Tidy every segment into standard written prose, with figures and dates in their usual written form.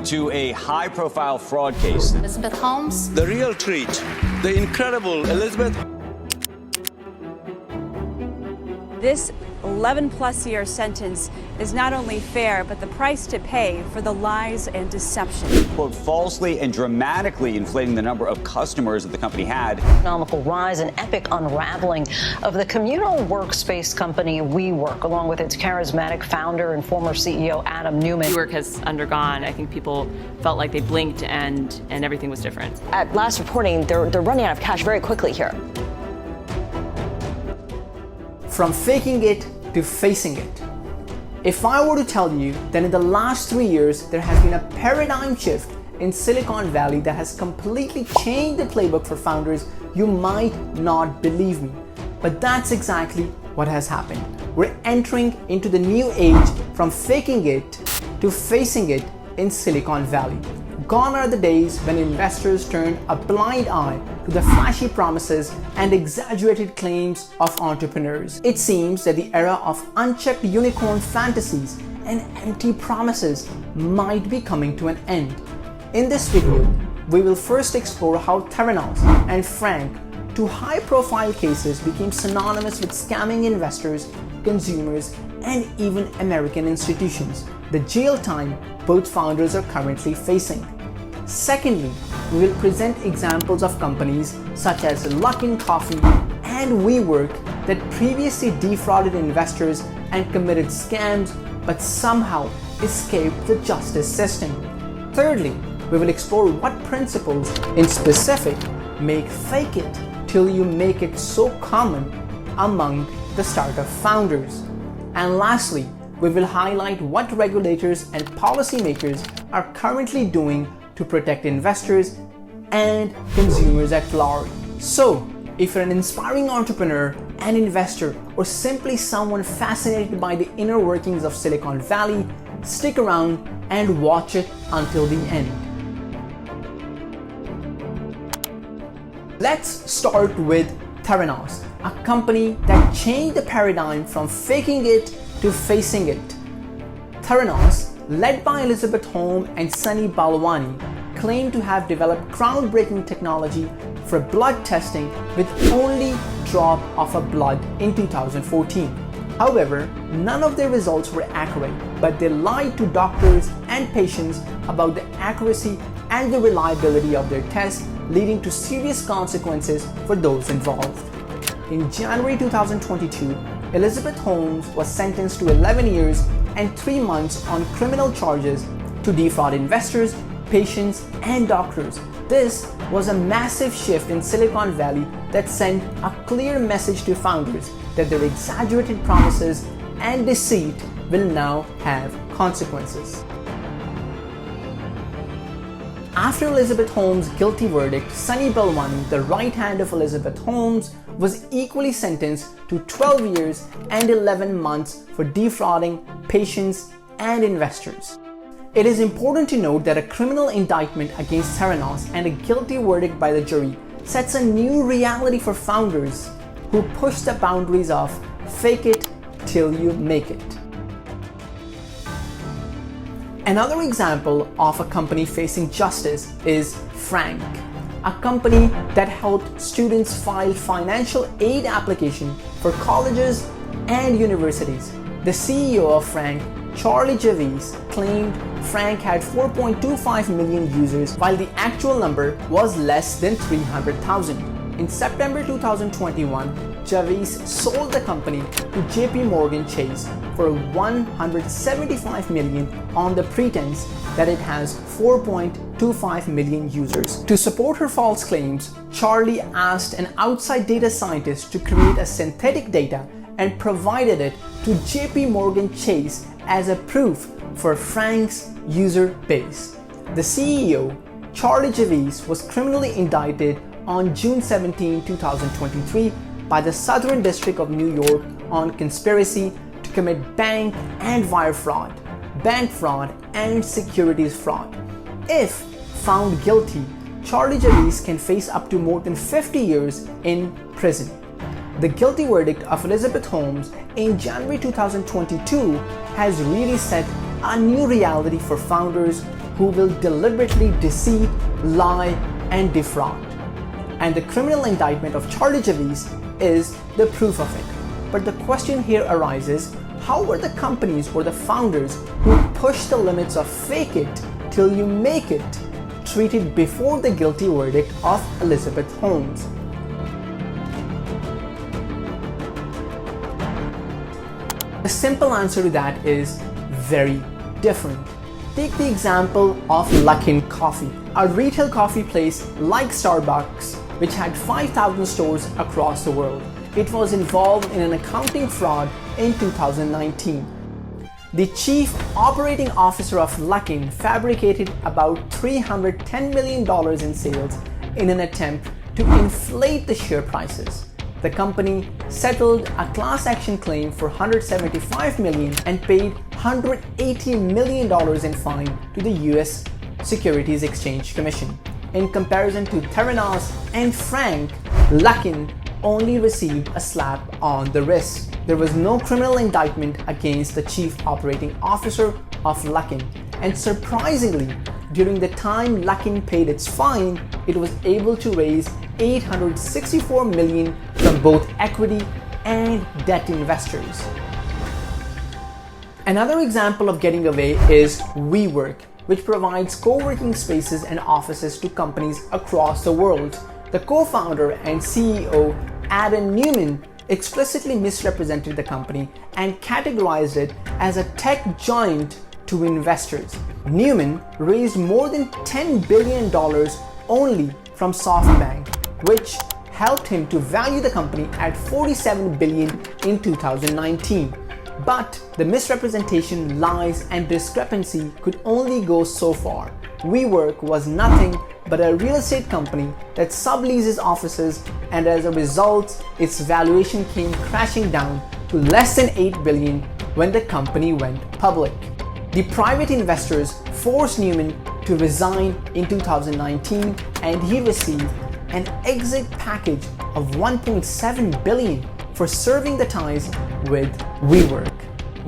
to a high-profile fraud case. Elizabeth Holmes. The real treat, the incredible Elizabeth. This 11-plus-year sentence is not only fair, but the price to pay for the lies and deception. Quote, falsely and dramatically inflating the number of customers that the company had. Economical rise and epic unraveling of the communal workspace company WeWork, along with its charismatic founder and former CEO Adam Neumann. WeWork has undergone, I think people felt like they blinked and everything was different. At last reporting, they're running out of cash very quickly here. From faking it to facing it. If I were to tell you that in the last 3 years there has been a paradigm shift in Silicon Valley that has completely changed the playbook for founders, you might not believe me. But that's exactly what has happened. We're entering into the new age from faking it to facing it in Silicon Valley. Gone are the days when investors turned a blind eye to the flashy promises and exaggerated claims of entrepreneurs. It seems that the era of unchecked unicorn fantasies and empty promises might be coming to an end. In this video, we will first explore how Theranos and Frank, two high-profile cases, became synonymous with scamming investors, consumers, and even American institutions. The jail time both founders are currently facing. Secondly, we will present examples of companies such as Luckin Coffee and WeWork that previously defrauded investors and committed scams but somehow escaped the justice system. Thirdly, we will explore what principles in specific make fake it till you make it so common among the startup founders. And lastly, we will highlight what regulators and policymakers are currently doing to protect investors and consumers at large. So, if you're an inspiring entrepreneur, an investor, or simply someone fascinated by the inner workings of Silicon Valley, stick around and watch it until the end. Let's start with Theranos, a company that changed the paradigm from faking it to facing it. Theranos, led by Elizabeth Holmes and Sunny Balwani, claimed to have developed groundbreaking technology for blood testing with only drop of a blood in 2014. However, none of their results were accurate, but they lied to doctors and patients about the accuracy and the reliability of their tests, leading to serious consequences for those involved. In January 2022, Elizabeth Holmes was sentenced to 11 years and 3 months on criminal charges to defraud investors, patients, and doctors. This was a massive shift in Silicon Valley that sent a clear message to founders that their exaggerated promises and deceit will now have consequences. After Elizabeth Holmes' guilty verdict, Sunny Balwani, the right hand of Elizabeth Holmes, was equally sentenced to 12 years and 11 months for defrauding patients and investors. It is important to note that a criminal indictment against Theranos and a guilty verdict by the jury sets a new reality for founders who push the boundaries of fake it till you make it. Another example of a company facing justice is Frank, a company that helped students file financial aid applications for colleges and universities. The CEO of Frank, Charlie Javice, claimed Frank had 4.25 million users, while the actual number was less than 300,000. In September 2021, Javice sold the company to JP Chase for $175 million on the pretense that it has 4.25 million users. To support her false claims, Charlie asked an outside data scientist to create a synthetic data and provided it to JP Chase as a proof for Frank's user base. The CEO, Charlie Javice, was criminally indicted on June 17, 2023 by the Southern District of New York on conspiracy to commit bank and wire fraud, bank fraud, and securities fraud. If found guilty, Charlie Javice can face up to more than 50 years in prison. The guilty verdict of Elizabeth Holmes in January 2022 has really set a new reality for founders who will deliberately deceive, lie, and defraud. And the criminal indictment of Charlie Javice is the proof of it. But the question here arises, how were the companies or the founders who pushed the limits of fake it till you make it treated before the guilty verdict of Elizabeth Holmes? The simple answer to that is very different. Take the example of Luckin Coffee, a retail coffee place like Starbucks, which had 5,000 stores across the world. It was involved in an accounting fraud in 2019. The chief operating officer of Luckin fabricated about $310 million in sales in an attempt to inflate the share prices. The company settled a class action claim for $175 million and paid $180 million in fine to the US Securities Exchange Commission. In comparison to Theranos and Frank, Luckin only received a slap on the wrist. There was no criminal indictment against the chief operating officer of Luckin, and surprisingly, during the time Luckin paid its fine, it was able to raise $864 million from both equity and debt investors. Another example of getting away is WeWork, which provides co-working spaces and offices to companies across the world. The co-founder and CEO, Adam Neumann, explicitly misrepresented the company and categorized it as a tech giant to investors. Neumann raised more than $10 billion only from SoftBank, which helped him to value the company at $47 billion in 2019. But the misrepresentation, lies, and discrepancy could only go so far. WeWork was nothing but a real estate company that subleases offices, and as a result, its valuation came crashing down to less than $8 billion when the company went public. The private investors forced Neumann to resign in 2019, and he received an exit package of $1.7 billion for serving the ties with WeWork.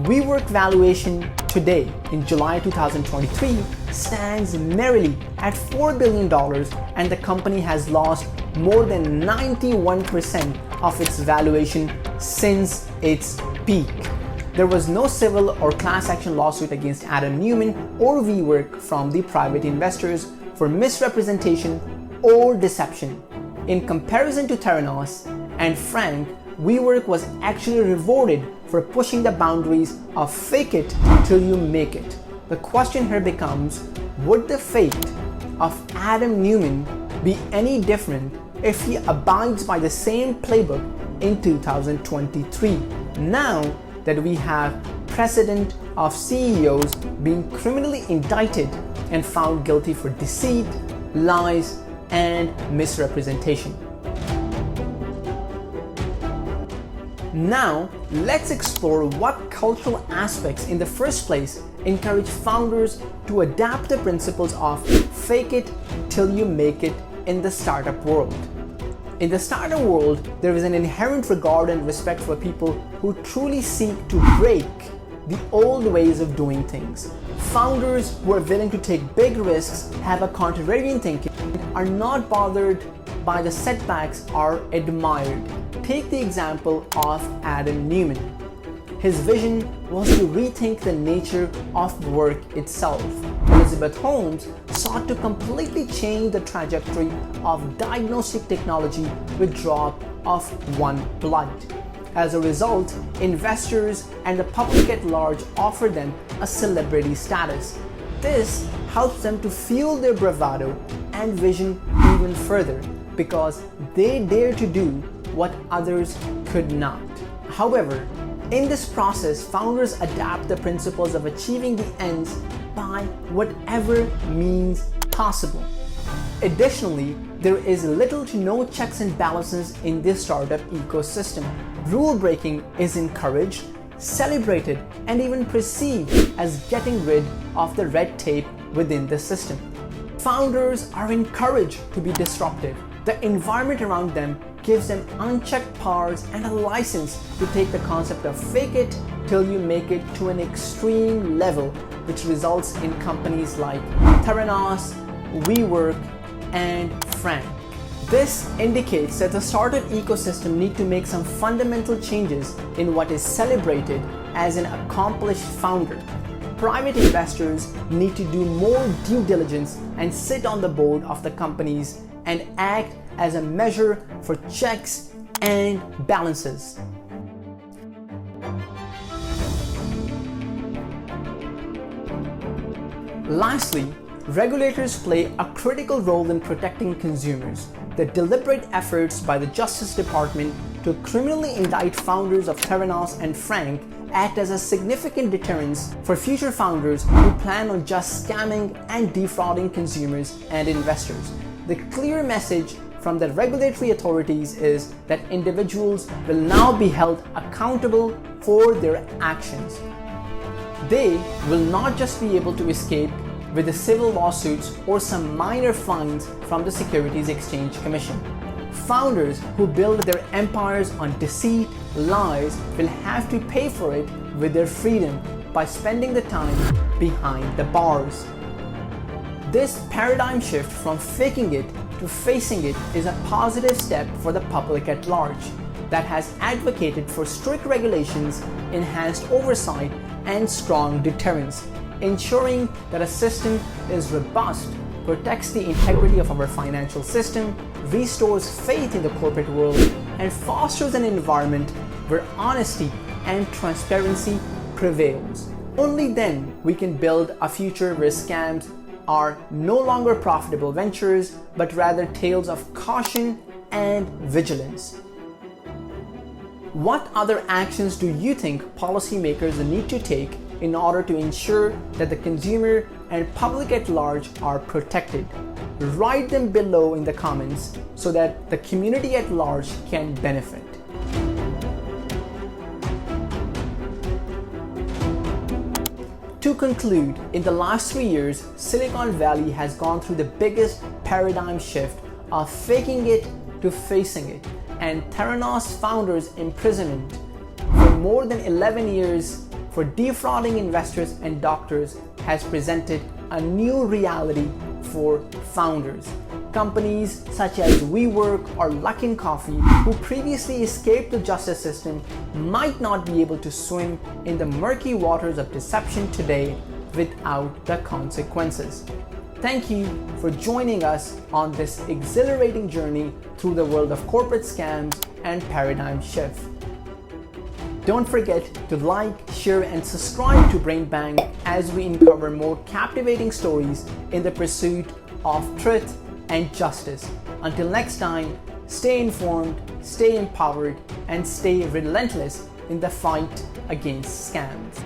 WeWork valuation today in July 2023 stands merely at $4 billion, and the company has lost more than 91% of its valuation since its peak. There was no civil or class action lawsuit against Adam Neumann or WeWork from the private investors for misrepresentation or deception. In comparison to Theranos and Frank, WeWork was actually rewarded for pushing the boundaries of fake it till you make it. The question here becomes, would the fate of Adam Neumann be any different if he abides by the same playbook in 2023? Now that we have precedent of CEOs being criminally indicted and found guilty for deceit, lies, and misrepresentation. Now, let's explore what cultural aspects in the first place encourage founders to adapt the principles of fake it till you make it in the startup world. In the startup world, there is an inherent regard and respect for people who truly seek to break the old ways of doing things. Founders who are willing to take big risks, have a contrarian thinking, are not bothered by the setbacks, are admired. Take the example of Adam Neumann. His vision was to rethink the nature of work itself. Elizabeth Holmes sought to completely change the trajectory of diagnostic technology with drop of one blood. As a result, investors and the public at large offered them a celebrity status. This helps them to fuel their bravado and vision even further because they dare to do what others could not. However, in this process, founders adapt the principles of achieving the ends by whatever means possible. Additionally, there is little to no checks and balances in this startup ecosystem. Rule breaking is encouraged, celebrated, and even perceived as getting rid of the red tape within the system. Founders are encouraged to be disruptive. The environment around them gives them unchecked powers and a license to take the concept of fake it till you make it to an extreme level, which results in companies like Theranos, WeWork, and Frank. This indicates that the startup ecosystem need to make some fundamental changes in what is celebrated as an accomplished founder. Private investors need to do more due diligence and sit on the board of the companies and act as a measure for checks and balances. Lastly, regulators play a critical role in protecting consumers. The deliberate efforts by the Justice Department to criminally indict founders of Theranos and Frank act as a significant deterrence for future founders who plan on just scamming and defrauding consumers and investors. The clear message from the regulatory authorities is that individuals will now be held accountable for their actions. They will not just be able to escape with the civil lawsuits or some minor fines from the Securities Exchange Commission. Founders who build their empires on deceit, lies, will have to pay for it with their freedom by spending the time behind the bars. This paradigm shift from faking it to facing it is a positive step for the public at large that has advocated for strict regulations, enhanced oversight, and strong deterrence, ensuring that a system is robust, protects the integrity of our financial system, restores faith in the corporate world, and fosters an environment where honesty and transparency prevails. Only then we can build a future where scams are no longer profitable ventures, but rather tales of caution and vigilance. What other actions do you think policymakers need to take in order to ensure that the consumer and public at large are protected? Write them below in the comments so that the community at large can benefit. To conclude, in the last 3 years, Silicon Valley has gone through the biggest paradigm shift of faking it to facing it, and Theranos founders' imprisonment for more than 11 years for defrauding investors and doctors has presented a new reality for founders. Companies such as WeWork or Luckin Coffee, who previously escaped the justice system, might not be able to swim in the murky waters of deception today without the consequences. Thank you for joining us on this exhilarating journey through the world of corporate scams and paradigm shift. Don't forget to like, share, and subscribe to Brain Bang as we uncover more captivating stories in the pursuit of truth and justice. Until next time, stay informed, stay empowered, and stay relentless in the fight against scams.